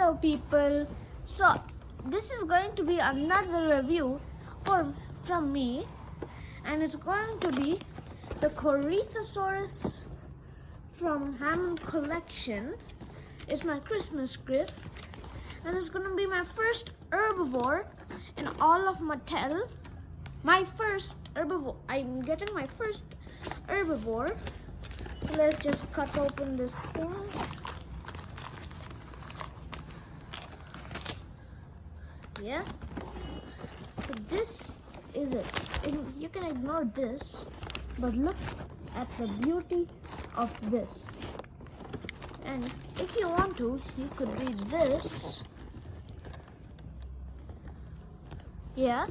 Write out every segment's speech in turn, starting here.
Hello people, so this is going to be another review from me, and it's going to be the Corythosaurus from Hammond collection. It's my Christmas gift, and it's going to be my first herbivore in all of Mattel. My first herbivore. I'm getting my first herbivore. Let's just cut open this thing. Yeah, so this is it. And you can ignore this, but look at the beauty of this. And if you want to, you could read this. Yeah.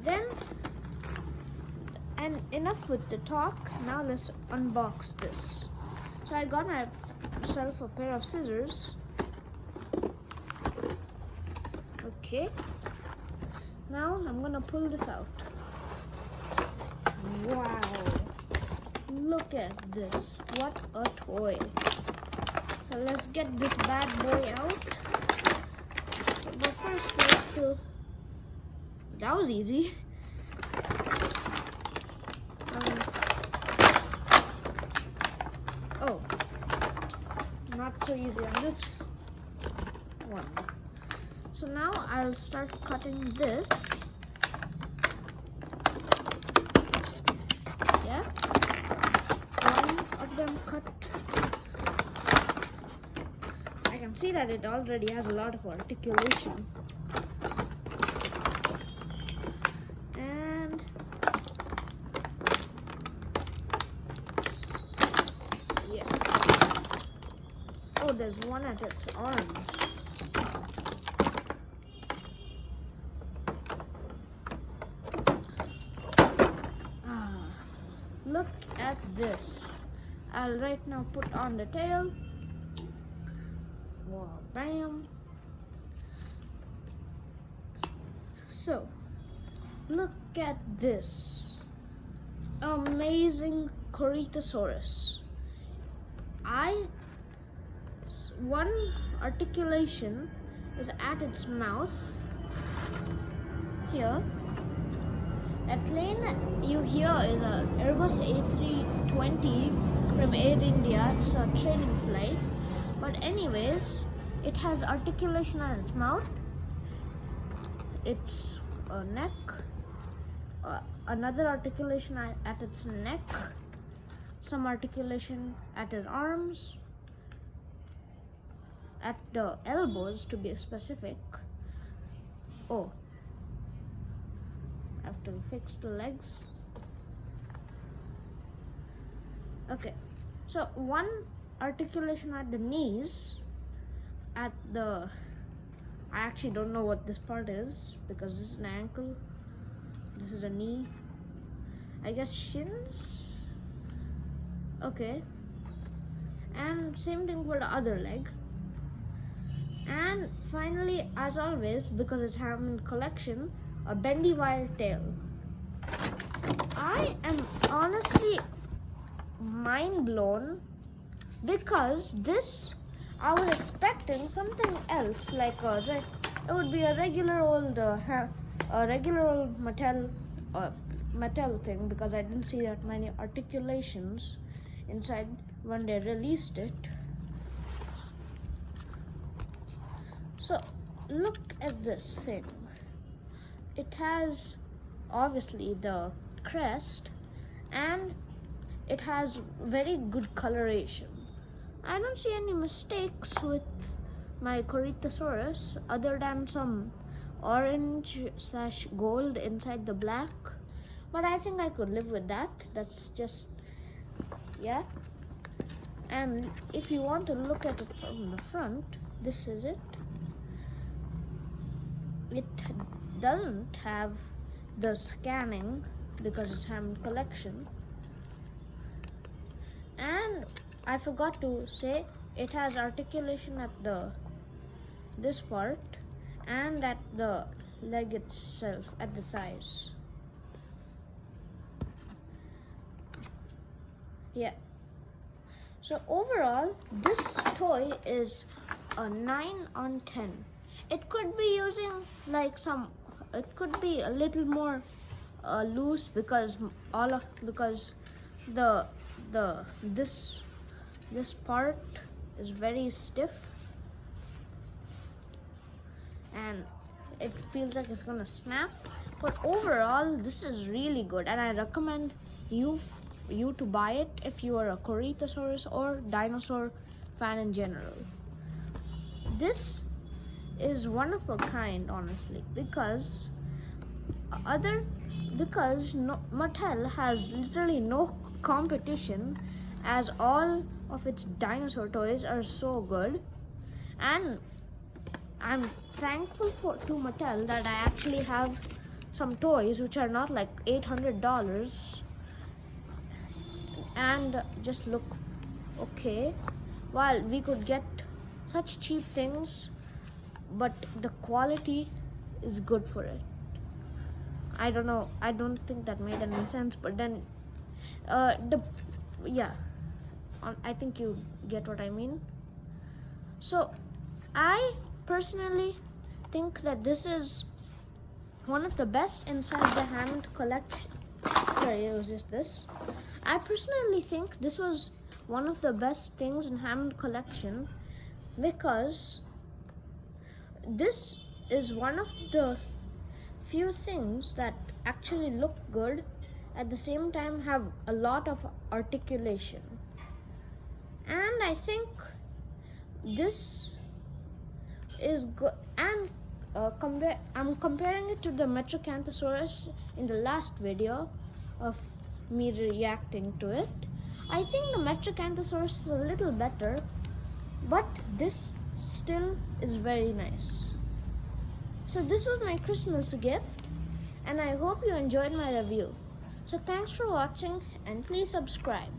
Then, and enough with the talk. Now let's unbox this. So I got myself a pair of scissors. Okay, now I'm gonna pull this out. Wow, look at this, what a toy. So let's get this bad boy out. But first we have to, that was easy. Oh, not so easy on this one. So now I'll start cutting this. Yeah, one of them cut. I can see that it already has a lot of articulation. And yeah. Oh, there's one at its arm. Look at this. I'll right now put on the tail. Wow, bam. So, look at this. Amazing Corythosaurus. One articulation is at its mouth. Here. That plane you hear is a Airbus A320 from Air India. It's a training flight. But anyways, it has articulation on its mouth, its neck, another articulation at its neck, some articulation at its arms, at the elbows to be specific. Oh, I have to fix the legs. Okay, so one articulation at the knees, at the, I actually don't know what this part is because this is an ankle, this is a knee, I guess shins. Okay, and same thing for the other leg. And finally, as always, because it's Hammond collection, a bendy wire tail. I am honestly mind blown because this, I was expecting something else, like it would be a regular old Mattel thing, because I didn't see that many articulations inside when they released it. So look at this thing. It has obviously the crest, and it has very good coloration. I don't see any mistakes with my Corythosaurus other than some orange/gold inside the black, but I think I could live with that. That's just, yeah. And if you want to look at it from the front, this is it. It doesn't have the scanning because it's Hammond collection, and I forgot to say it has articulation at this part and at the leg itself, at the thighs. Yeah. So overall, this toy is a 9 on 10. It could be using like it could be a little more loose because the this part is very stiff and it feels like it's gonna snap. But overall, this is really good, and I recommend you to buy it if you are a Corythosaurus or dinosaur fan in general. This is one of a kind, honestly, because Mattel has literally no competition, as all of its dinosaur toys are so good, and I'm thankful to Mattel that I actually have some toys which are not like $800 and just look okay, while we could get such cheap things but the quality is good for it. I don't know, I don't think that made any sense, but then I think you get what I mean. So I personally think that this is one of the best inside the Hammond collection. Sorry, it was just this. I personally think this was one of the best things in Hammond collection because this is one of the few things that actually look good, at the same time have a lot of articulation. And I think this is good, and I'm comparing it to the Metrocanthosaurus in the last video of me reacting to it. I think the Metrocanthosaurus is a little better, but this still is very nice. So this was my Christmas gift, and I hope you enjoyed my review. So thanks for watching, and please subscribe.